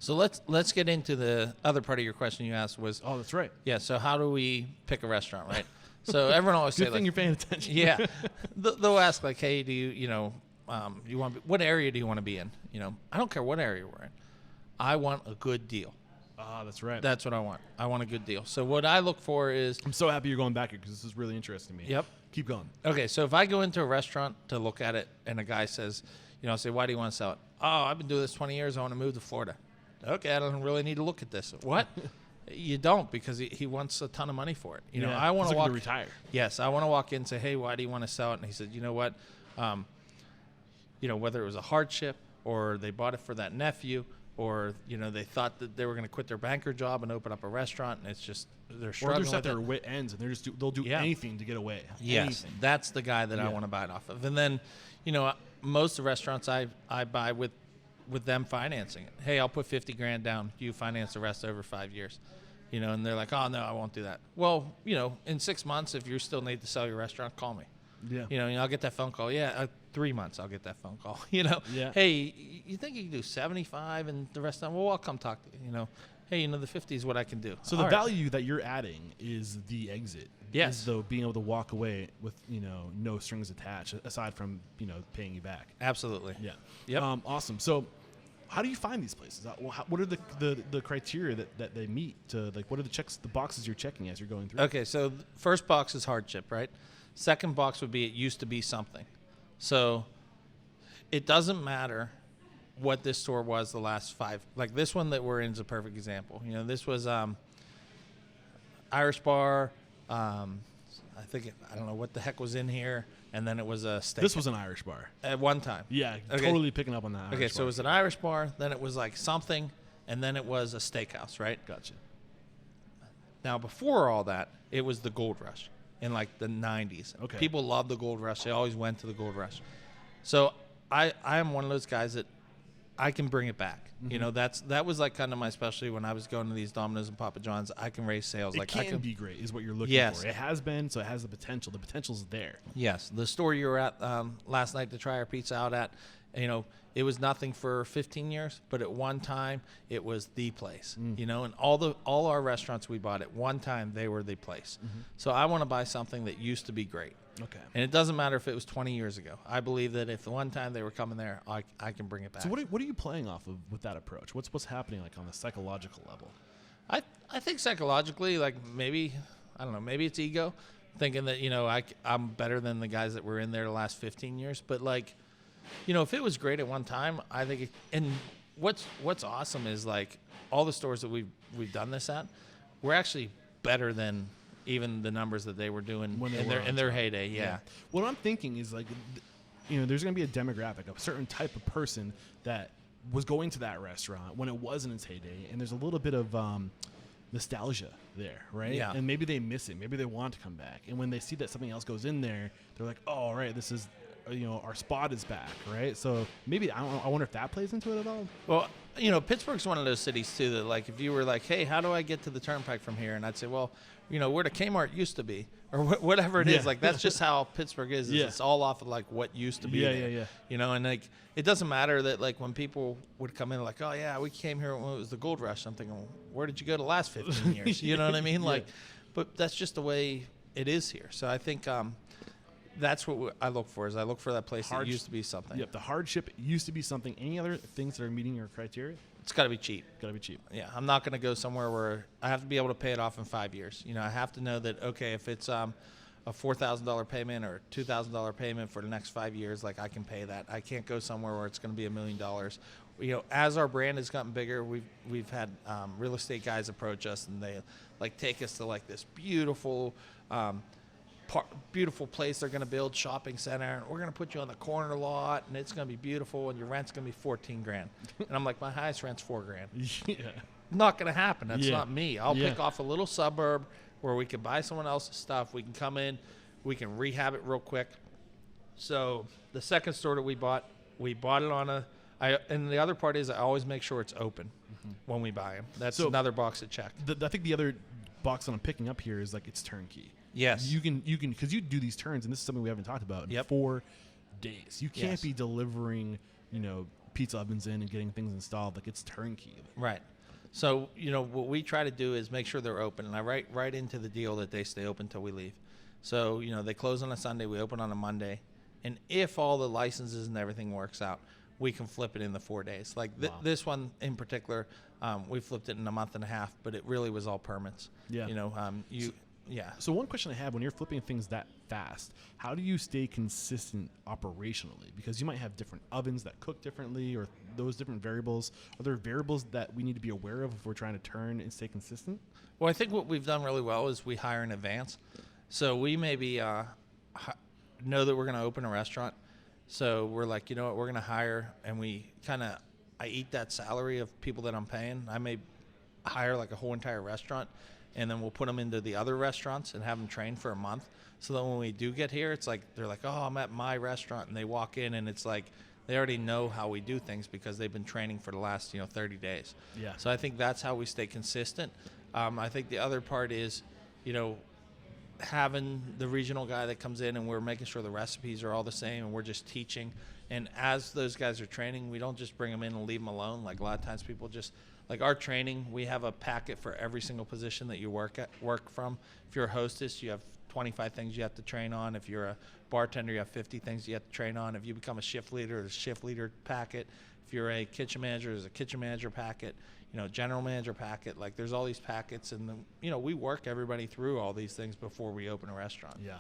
So let's get into the other part of your question you asked was. Oh, that's right. Yeah. So how do we pick a restaurant, right? So everyone always say Good thing like, you're paying attention. yeah, they'll ask like, hey, do you you want what area do you want to be in? I don't care what area we're in. I want a good deal. Ah, that's right. That's what I want. I want a good deal. So what I look for is. I'm so happy you're going back here because this is really interesting to me. Yep. Keep going. Okay, so if I go into a restaurant to look at it and a guy says, I say, why do you want to sell it? Oh, I've been doing this 20 years. I want to move to Florida. Okay, I don't really need to look at this. What? You don't, because he wants a ton of money for it. I want to retire. Yes, I want to walk in and say, hey, why do you want to sell it? And he said, you know what? Whether it was a hardship or they bought it for that nephew or, they thought that they were going to quit their banker job and open up a restaurant, and it's just they're struggling or they're with at their wit ends and they'll do anything to get away. Yes, anything. That's the guy that I want to buy it off of. And then, most of the restaurants I buy with them financing it. Hey, I'll put $50,000 down. You finance the rest over 5 years. And they're like, oh, no, I won't do that. Well, in 6 months, if you still need to sell your restaurant, call me. Yeah. I'll get that phone call. Yeah, 3 months, I'll get that phone call. Yeah. Hey, you think you can do 75 and the rest of them? Well, I'll come talk to you. Hey, the 50 is what I can do. So the value that you're adding is the exit. Yes. Is being able to walk away with, no strings attached aside from, paying you back. Absolutely. Yeah. Yep. Awesome. So how do you find these places? What are the criteria that they meet to, like, what are the boxes you're checking as you're going through? Okay. So first box is hardship, right? Second box would be it used to be something. So it doesn't matter what this store was the last 5. Like this one that we're in is a perfect example. This was Irish bar. I don't know what the heck was in here, and then it was a steak. This was an Irish bar at one time. Yeah, okay. Totally picking up on that. Okay, so it was an Irish bar, then it was like something, and then it was a steakhouse, right? Gotcha. Now before all that, it was the Gold Rush in like the 90s. Okay. People loved the Gold Rush. They always went to the Gold Rush. So I am one of those guys that I can bring it back. Mm-hmm. That was like kind of my specialty when I was going to these Domino's and Papa John's. I can raise sales. It can be great is what you're looking Yes. for. It has been, so it has the potential. The potential's there. Yes. The store you were at last night to try our pizza out at, it was nothing for 15 years, but at one time it was the place. And all our restaurants we bought at one time, they were the place. Mm-hmm. So I want to buy something that used to be great. Okay. And it doesn't matter if it was 20 years ago. I believe that if the one time they were coming there, I can bring it back. So what are you playing off of with that approach? What's happening like on the psychological level? I think psychologically, like maybe, I don't know, maybe it's ego, thinking that, I'm better than the guys that were in there the last 15 years. But like, if it was great at one time, I think and what's awesome is like all the stores that we've done this at, we're actually better than even the numbers that they were doing in their heyday. Yeah. What I'm thinking is like, there's going to be a demographic, a certain type of person that was going to that restaurant when it was in its heyday, and there's a little bit of nostalgia there, right? Yeah. And maybe they miss it. Maybe they want to come back. And when they see that something else goes in there, they're like, oh, all right, this is, our spot is back, right? So maybe, I wonder if that plays into it at all. Well, Pittsburgh's one of those cities, too, that, like, if you were like, hey, how do I get to the Turnpike from here? And I'd say, well, where the Kmart used to be, or whatever it is. Like, that's just how Pittsburgh is. It's all off of, like, what used to be there. And, like, it doesn't matter that, like, when people would come in, like, oh, yeah, we came here when it was the Gold Rush. I'm thinking, well, where did you go the last 15 years? You know what I mean? Like, but that's just the way it is here. So I think that's what I look for, is I look for that place that used to be something. Yep, the hardship used to be something. Any other things that are meeting your criteria? It's got to be cheap. Got to be cheap. Yeah, I'm not going to go somewhere where I have to be able to pay it off in 5 years. I have to know that, okay, if it's a $4,000 payment or a $2,000 payment for the next 5 years, like I can pay that. I can't go somewhere where it's going to be $1 million. As our brand has gotten bigger, we've had real estate guys approach us, and they like take us to like this beautiful beautiful place they're going to build, shopping center, and we're going to put you on the corner lot, and it's going to be beautiful, and your rent's going to be $14,000. And I'm like, my highest rent's $4,000. Yeah. Not going to happen. That's not me. I'll pick off a little suburb where we can buy someone else's stuff. We can come in, we can rehab it real quick. So the second store that we bought it on and the other part is I always make sure it's open when we buy them. That's another box to check. I think the other box that I'm picking up here is like it's turnkey. Yes. You can because you do these turns, and this is something we haven't talked about, in 4 days. You can't be delivering, pizza ovens in and getting things installed. Like, it's turnkey. Right. So, what we try to do is make sure they're open. And I write right into the deal that they stay open till we leave. So, they close on a Sunday, we open on a Monday. And if all the licenses and everything works out, we can flip it in the 4 days. Like this one in particular, we flipped it in a month and a half, but it really was all permits. Yeah. Yeah. So one question I have, when you're flipping things that fast, how do you stay consistent operationally? Because you might have different ovens that cook differently, or those different variables. Are there variables that we need to be aware of if we're trying to turn and stay consistent? Well, I think what we've done really well is we hire in advance. So we maybe know that we're going to open a restaurant. So we're like, you know what, we're going to hire, and I eat that salary of people that I'm paying. I may hire like a whole entire restaurant, and then we'll put them into the other restaurants and have them train for a month. So that when we do get here, it's like they're like, oh, I'm at my restaurant, and they walk in, and it's like they already know how we do things because they've been training for the last 30 days. Yeah. So I think that's how we stay consistent. I think the other part is, having the regional guy that comes in, and we're making sure the recipes are all the same, and we're just teaching. And as those guys are training, we don't just bring them in and leave them alone. Like a lot of times people just, like our training, we have a packet for every single position that you work from. If you're a hostess, you have 25 things you have to train on. If you're a bartender, you have 50 things you have to train on. If you become a shift leader, there's a shift leader packet. If you're a kitchen manager, there's a kitchen manager packet. General manager packet. Like there's all these packets, and we work everybody through all these things before we open a restaurant. Yeah.